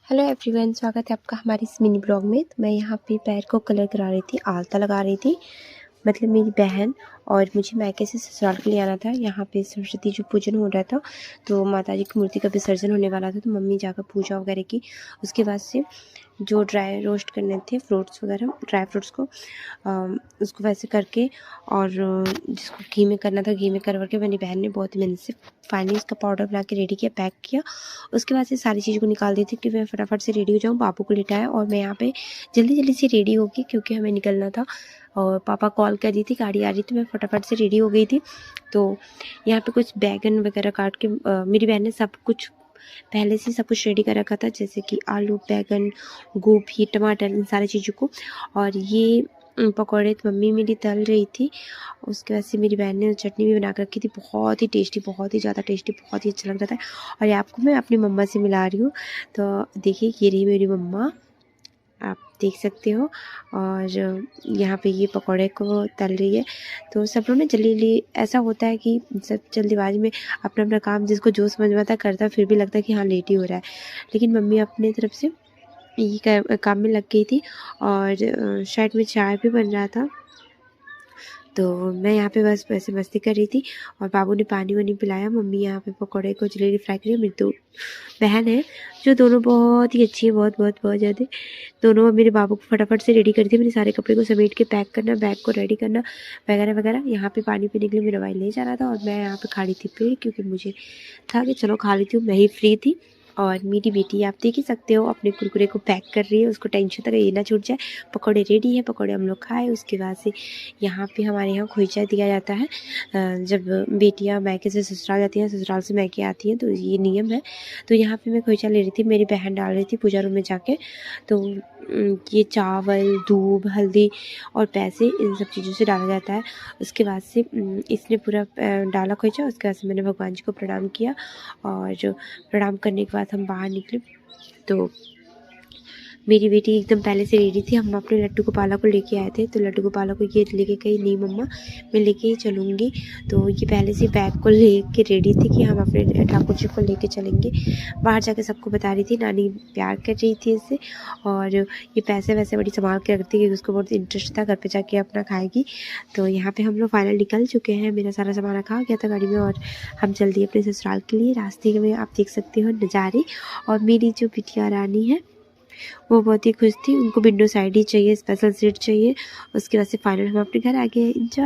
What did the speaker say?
Hello everyone, स्वागत है आपका हमारे इस मिनी ब्लॉग में। तो मैं यहाँ पे पैर को कलर करा रही थी, आलता लगा रही थी। मतलब मेरी बहन और मुझे मायके से ससुराल के लिए आना था। यहाँ पे सरस्वती जो पूजन हो रहा था, तो माताजी की मूर्ति का विसर्जन होने वाला था, तो मम्मी जाकर पूजा वगैरह की। उसके बाद से जो ड्राई रोस्ट करने थे फ्रूट्स वगैरह, ड्राई फ्रूट्स को उसको वैसे करके, और जिसको घी में करना था घी में करके मेरी बहन ने बहुत ही मेहनत से फाइनली इसका पाउडर बना के रेडी किया, पैक किया। उसके बाद से सारी चीज़ों को निकाल दी थी कि मैं फटाफट से रेडी हो जाऊँ, बाबू को लिटाया और मैं यहाँ पे जल्दी जल्दी से रेडी होगी क्योंकि हमें निकलना था। और पापा कॉल कर रही थी, गाड़ी आ रही थी, मैं फटाफट से रेडी हो गई थी। तो यहाँ पे कुछ बैगन वगैरह काट के मेरी बहन ने सब कुछ पहले से सब कुछ रेडी कर रखा था, जैसे कि आलू, बैगन, गोभी, टमाटर, इन सारी चीज़ों को। और ये पकौड़े तो मम्मी मेरी तल रही थी। उसके बाद से मेरी बहन ने चटनी भी बना कर रखी थी, बहुत ही टेस्टी, बहुत ही ज़्यादा टेस्टी, बहुत ही अच्छा लग रहा था। और ये आपको मैं अपनी मम्मा से मिला रही हूँ। तो देखिए, ये रही मेरी मम्मा, आप देख सकते हो। और यहाँ पे ये पकौड़े को तल रही है। तो सब लोग ना जल्दी जल्दी, ऐसा होता है कि सब जल्दीबाजी में अपना अपना काम जिसको जो समझ में आता है करता, फिर भी लगता है कि हाँ लेट ही हो रहा है। लेकिन मम्मी अपने तरफ से ये काम में लग गई थी। और साइड में चाय भी बन रहा था। तो मैं यहाँ पे बस वैसे मस्ती कर रही थी और बाबू ने पानी वानी पिलाया। मम्मी यहाँ पे पकौड़े को जलेबी फ्राई करी। मेरी दो बहन है जो दोनों बहुत ही अच्छी है, बहुत बहुत बहुत ज़्यादा। दोनों मेरे बाबू को फटाफट से रेडी कर दी। मैंने सारे कपड़े को समेट के पैक करना, बैग को रेडी करना वगैरह वगैरह। यहाँ पे पानी पीने के लिए मेरा भाई ले जा रहा था और मैं यहाँ पे खा रही थी पेड़, क्योंकि मुझे था कि चलो खा लेती हूँ, मैं ही फ्री थी। और मेरी बेटी आप देख ही सकते हो अपने कुरकुरे को पैक कर रही है, उसको टेंशन तक ये ना छूट जाए। पकौड़े रेडी है, पकौड़े हम लोग खाए। उसके बाद से यहाँ पे हमारे यहाँ खोइचा दिया जाता है। जब बेटियाँ मायके से ससुराल जाती हैं, ससुराल से मायके आती हैं, तो ये नियम है। तो यहाँ पे मैं खोइचा ले रही थी, मेरी बहन डाल रही थी पूजा रूम में जाके। तो ये चावल, दूब, हल्दी और पैसे, इन सब चीज़ों से डाला जाता है। उसके बाद से इसने पूरा डाला खोइचा। उसके बाद से मैंने भगवान जी को प्रणाम किया और प्रणाम करने के बाद हम बाहर निकले। तो मेरी बेटी एकदम पहले से रेडी थी। हम अपने लड्डू गोपाला को लेके आए थे, तो लड्डू गोपाला को ये लेके गई, नहीं मम्मा मैं लेके ही चलूँगी। तो ये पहले से बैग को लेके रेडी थी कि हम अपने ठाकुर जी को लेके चलेंगे। बाहर जाके सबको बता रही थी, नानी प्यार कर रही थी इससे। और ये पैसे वैसे बड़ी संभाल के रखती, क्योंकि उसको बहुत इंटरेस्ट था घर पे जाके अपना खाएगी। तो यहाँ पे हम लोग फाइनल निकल चुके हैं। मेरा सारा सामान रखा गया था गाड़ी में और हम जल्दी अपने ससुराल के लिए। रास्ते में आप देख सकते हो नज़ारे। और मेरी जो बिटिया रानी है वो बहुत ही खुश थी, उनको विंडो साइड ही चाहिए, स्पेशल सीट चाहिए। उसके बाद से फाइनल हम अपने घर आ गए। एंजॉय।